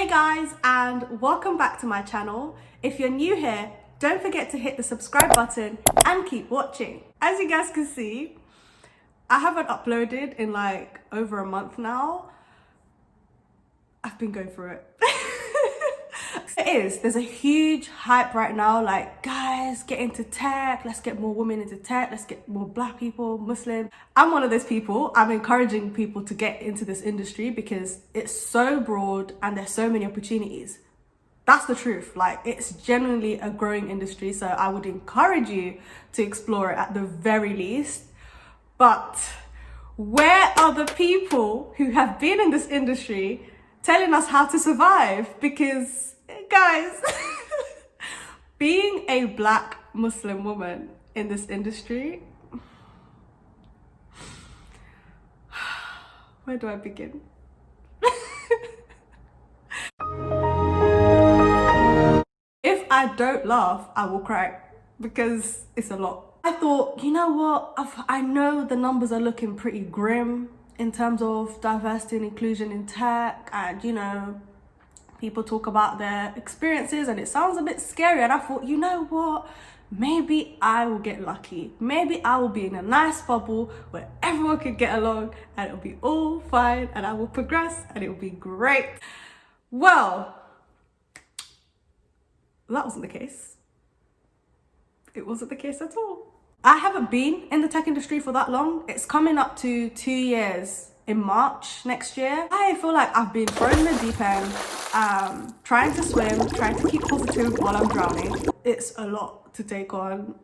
Hey guys, and welcome back to my channel. If you're new here, don't forget to hit the subscribe button and keep watching. As you guys can see, I haven't uploaded in like over a month now. I've been going through it. There's a huge hype right now, like, guys, get into tech, let's get more women into tech, let's get more black people, Muslim. I'm one of those people. I'm encouraging people to get into this industry because it's so broad and there's so many opportunities. That's the truth. Like, it's genuinely a growing industry, so I would encourage you to explore it at the very least. But where are the people who have been in this industry telling us how to survive? Because guys, being a black Muslim woman in this industry, where do I begin? If I don't laugh, I will cry because it's a lot. I thought, you know what, I know the numbers are looking pretty grim in terms of diversity and inclusion in tech, and you know, people talk about their experiences and it sounds a bit scary. And I thought, you know what, maybe I will get lucky. Maybe I will be in a nice bubble where everyone can get along and it'll be all fine and I will progress and it will be great. Well, that wasn't the case. It wasn't the case at all. I haven't been in the tech industry for that long. It's coming up to 2 years in March next year. I feel like I've been thrown in the deep end, trying to swim, trying to keep positive while I'm drowning. It's a lot to take on.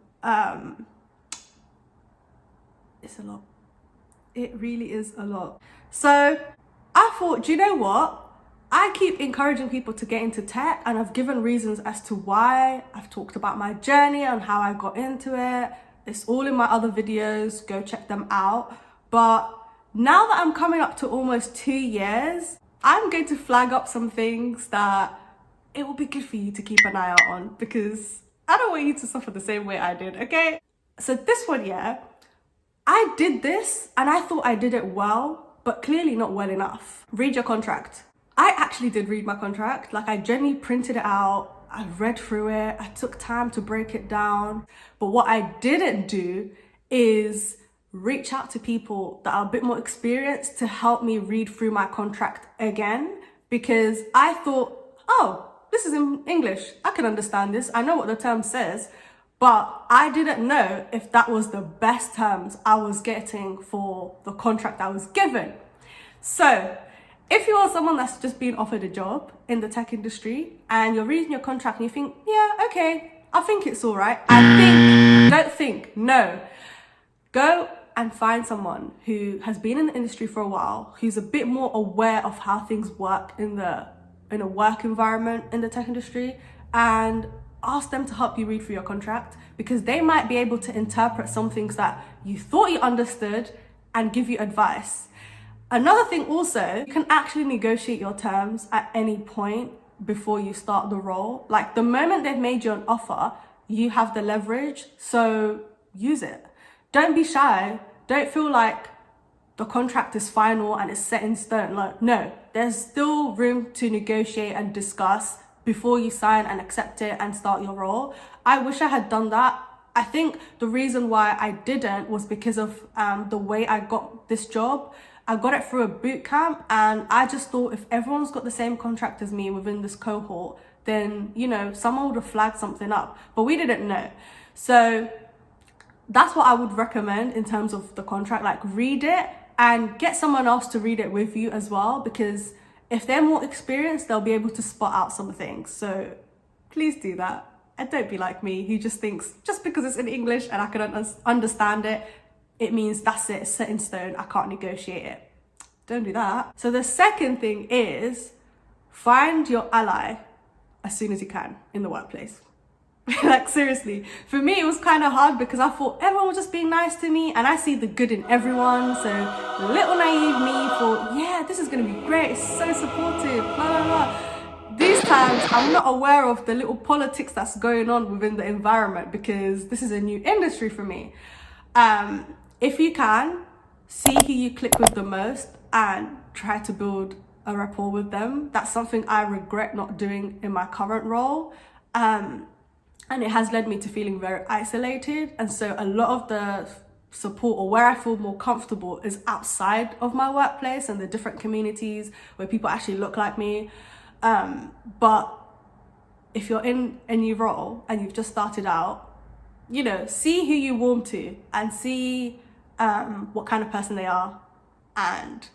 It's a lot. It really is a lot. So I thought, do you know what? I keep encouraging people to get into tech, and I've given reasons as to why. I've talked about my journey and how I got into it. It's all in my other videos, go check them out. But now that I'm coming up to almost 2 years, I'm going to flag up some things that it will be good for you to keep an eye out on, because I don't want you to suffer the same way I did, okay? So this one, yeah, I did this and I thought I did it well, but clearly not well enough. Read your contract. I actually did read my contract. Like, I genuinely printed it out. I read through it. I took time to break it down. But what I didn't do is reach out to people that are a bit more experienced to help me read through my contract again, because I thought, oh, this is in English. I can understand this. I know what the term says, but I didn't know if that was the best terms I was getting for the contract I was given. So if you are someone that's just been offered a job in the tech industry and you're reading your contract and you think, yeah, okay, I think it's all right. No. Go and find someone who has been in the industry for a while, who's a bit more aware of how things work in a work environment in the tech industry, and ask them to help you read through your contract, because they might be able to interpret some things that you thought you understood and give you advice. Another thing also, you can actually negotiate your terms at any point before you start the role. Like, the moment they've made you an offer, you have the leverage, so use it. Don't be shy. Don't feel like the contract is final and it's set in stone. Like, no, there's still room to negotiate and discuss before you sign and accept it and start your role. I wish I had done that. I think the reason why I didn't was because of the way I got this job. I got it through a boot camp, and I just thought if everyone's got the same contract as me within this cohort, then, you know, someone would have flagged something up, but we didn't know. So that's what I would recommend in terms of the contract. Like, read it and get someone else to read it with you as well, because if they're more experienced, they'll be able to spot out some things. So please do that. And don't be like me, who just thinks, just because it's in English and I can understand it, it means that's it, it's set in stone, I can't negotiate it. Don't do that. So the second thing is, find your ally as soon as you can in the workplace. Like, seriously, for me it was kind of hard because I thought everyone was just being nice to me and I see the good in everyone. So little naive me thought, yeah, this is going to be great, it's so supportive, blah blah blah. These times I'm not aware of the little politics that's going on within the environment, because this is a new industry for me. If you can, see who you click with the most and try to build a rapport with them. That's something I regret not doing in my current role. And it has led me to feeling very isolated. And so a lot of the support, or where I feel more comfortable, is outside of my workplace and the different communities where people actually look like me. But if you're in a new role and you've just started out, you know, see who you warm to and see what kind of person they are, and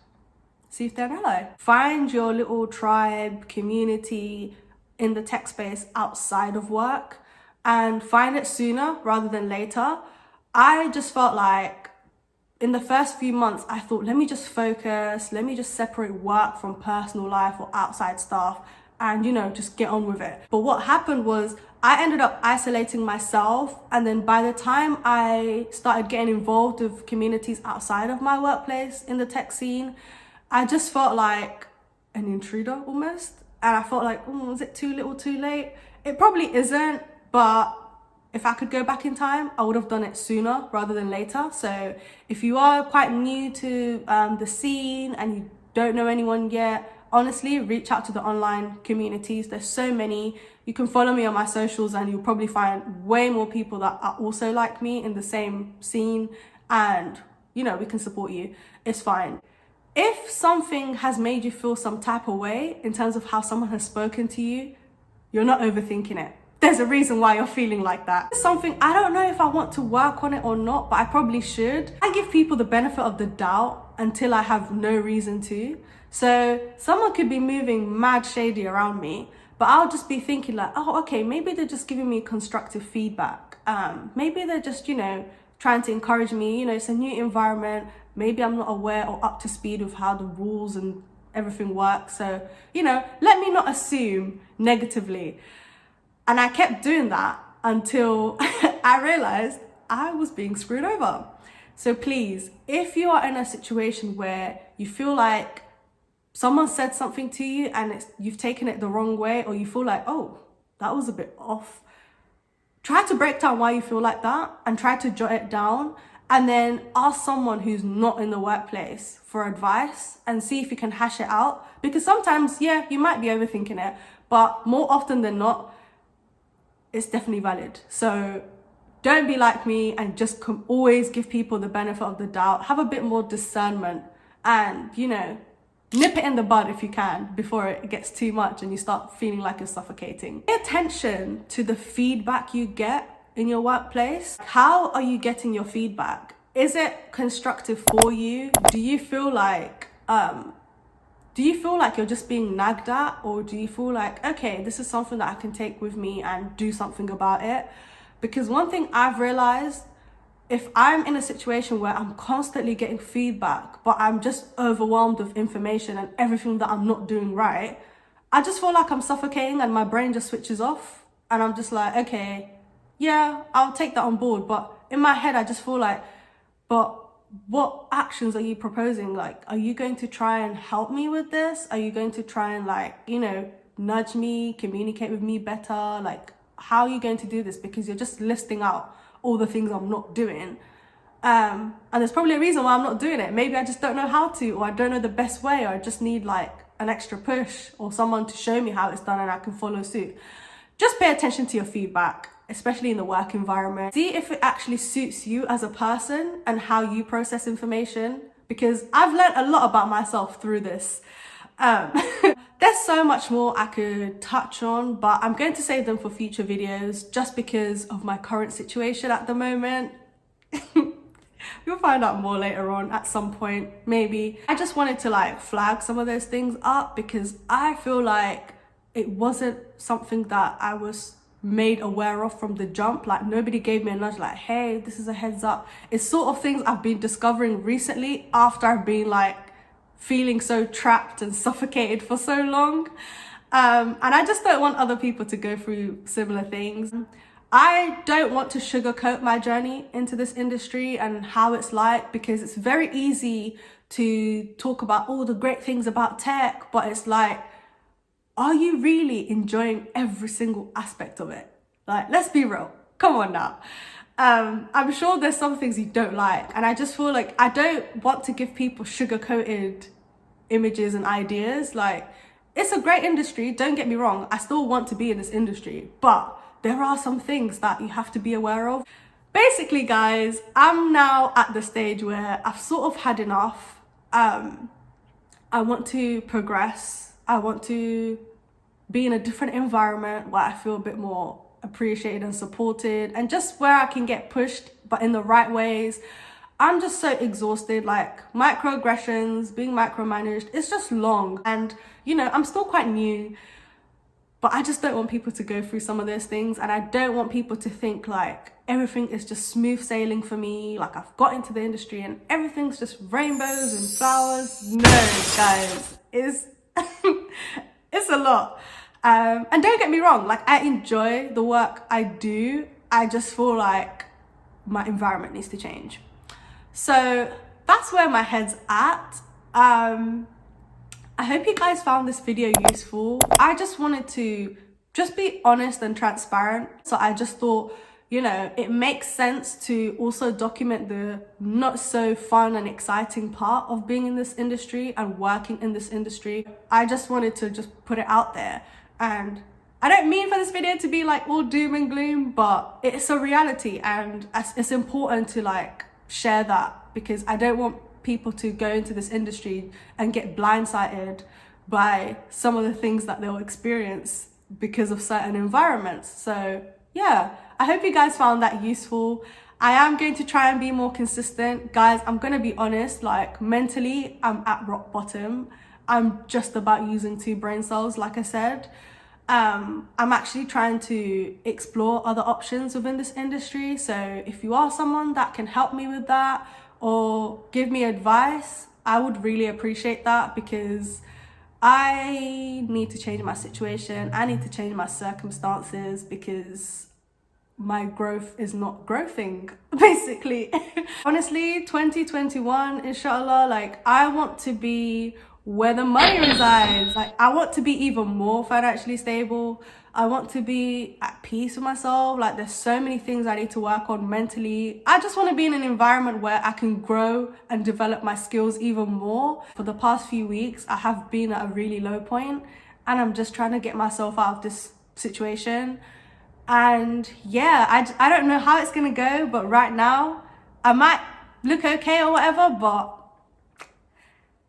see if they're an ally. Find your little tribe, community in the tech space outside of work, and find it sooner rather than later. I just felt like in the first few months, I thought, let me just focus, let me just separate work from personal life or outside stuff, and, you know, just get on with it. But what happened was I ended up isolating myself. And then by the time I started getting involved with communities outside of my workplace in the tech scene, I just felt like an intruder almost. And I felt like, is it too little too late? It probably isn't, but if I could go back in time, I would have done it sooner rather than later. So if you are quite new to the scene and you don't know anyone yet, honestly, reach out to the online communities. There's so many. You can follow me on my socials and you'll probably find way more people that are also like me in the same scene. And, you know, we can support you. It's fine. If something has made you feel some type of way in terms of how someone has spoken to you, you're not overthinking it. There's a reason why you're feeling like that. It's something, I don't know if I want to work on it or not, but I probably should. I give people the benefit of the doubt until I have no reason to. So someone could be moving mad shady around me, but I'll just be thinking like, oh, okay, maybe they're just giving me constructive feedback. Maybe they're just, you know, trying to encourage me. You know, it's a new environment. Maybe I'm not aware or up to speed with how the rules and everything works. So, you know, let me not assume negatively. And I kept doing that until I realized I was being screwed over. So please, if you are in a situation where you feel like someone said something to you and you've taken it the wrong way, or you feel like, oh, that was a bit off, try to break down why you feel like that and try to jot it down, and then ask someone who's not in the workplace for advice and see if you can hash it out. Because sometimes, yeah, you might be overthinking it, but more often than not, it's definitely valid. So don't be like me and just always give people the benefit of the doubt. Have a bit more discernment and, you know, nip it in the bud if you can before it gets too much and you start feeling like you're suffocating. Pay attention to the feedback you get in your workplace. How are you getting your feedback? Is it constructive for you? Do you feel like you're just being nagged at, or do you feel like, okay, this is something that I can take with me and do something about it? Because one thing I've realized, if I'm in a situation where I'm constantly getting feedback, but I'm just overwhelmed with information and everything that I'm not doing right, I just feel like I'm suffocating and my brain just switches off. And I'm just like, okay, yeah, I'll take that on board. But in my head, I just feel like, but what actions are you proposing? Like, are you going to try and help me with this? Are you going to try and, like, you know, nudge me, communicate with me better? Like, how are you going to do this? Because you're just listing out all the things I'm not doing. And there's probably a reason why I'm not doing it. Maybe I just don't know how to, or I don't know the best way, or I just need like an extra push or someone to show me how it's done and I can follow suit. Just pay attention to your feedback, especially in the work environment. See if it actually suits you as a person and how you process information, because I've learned a lot about myself through this. There's so much more I could touch on, but I'm going to save them for future videos just because of my current situation at the moment. You'll find out more later on at some point, maybe. I just wanted to like flag some of those things up because I feel like it wasn't something that I was made aware of from the jump. Like, nobody gave me a nudge like, hey, this is a heads up. It's sort of things I've been discovering recently after I've been like feeling so trapped and suffocated for so long. And I just don't want other people to go through similar things. I don't want to sugarcoat my journey into this industry and how it's like, because it's very easy to talk about all the great things about tech, but it's like, are you really enjoying every single aspect of it? Like, let's be real. Come on now. I'm sure there's some things you don't like, and I just feel like I don't want to give people sugar-coated images and ideas. Like, it's a great industry, don't get me wrong, I still want to be in this industry, but there are some things that you have to be aware of. Basically, guys, I'm now at the stage where I've sort of had enough. I want to progress. I want to be in a different environment where I feel a bit more appreciated and supported, and just where I can get pushed, but in the right ways. I'm just so exhausted, like microaggressions, being micromanaged, it's just long. And, you know, I'm still quite new, but I just don't want people to go through some of those things. And I don't want people to think like everything is just smooth sailing for me. Like I've got into the industry and everything's just rainbows and flowers. No, guys, it's, it's a lot. And don't get me wrong, like I enjoy the work I do. I just feel like my environment needs to change. So that's where my head's at. I hope you guys found this video useful. I just wanted to just be honest and transparent. So I just thought, you know, it makes sense to also document the not so fun and exciting part of being in this industry and working in this industry. I just wanted to just put it out there. And I don't mean for this video to be like all doom and gloom, but it's a reality, and it's important to like share that, because I don't want people to go into this industry and get blindsided by some of the things that they'll experience because of certain environments. So yeah, I hope you guys found that useful. I am going to try and be more consistent. Guys, I'm going to be honest, like mentally, I'm at rock bottom. I'm just about using 2 brain cells, like I said. I'm actually trying to explore other options within this industry. So if you are someone that can help me with that or give me advice, I would really appreciate that, because I need to change my situation. I need to change my circumstances, because my growth is not growthing, basically. Honestly, 2021, inshallah, like I want to be where the money resides. Like I want to be even more financially stable. I want to be at peace with myself. Like there's so many things I need to work on mentally. I just want to be in an environment where I can grow and develop my skills even more. For the past few weeks, I have been at a really low point, and I'm just trying to get myself out of this situation. And yeah, I don't know how it's gonna go, but right now I might look okay or whatever, but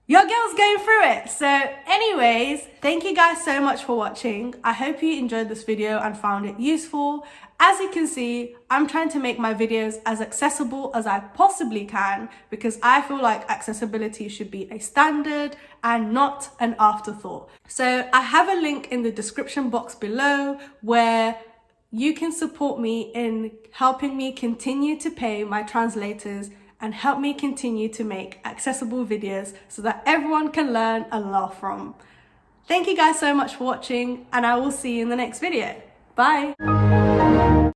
your girl's going through it. So anyways, thank you guys so much for watching. I hope you enjoyed this video and found it useful. As you can see, I'm trying to make my videos as accessible as I possibly can, because I feel like accessibility should be a standard and not an afterthought. So I have a link in the description box below where you can support me in helping me continue to pay my translators and help me continue to make accessible videos so that everyone can learn and laugh from. Thank you guys so much for watching, and I will see you in the next video. Bye.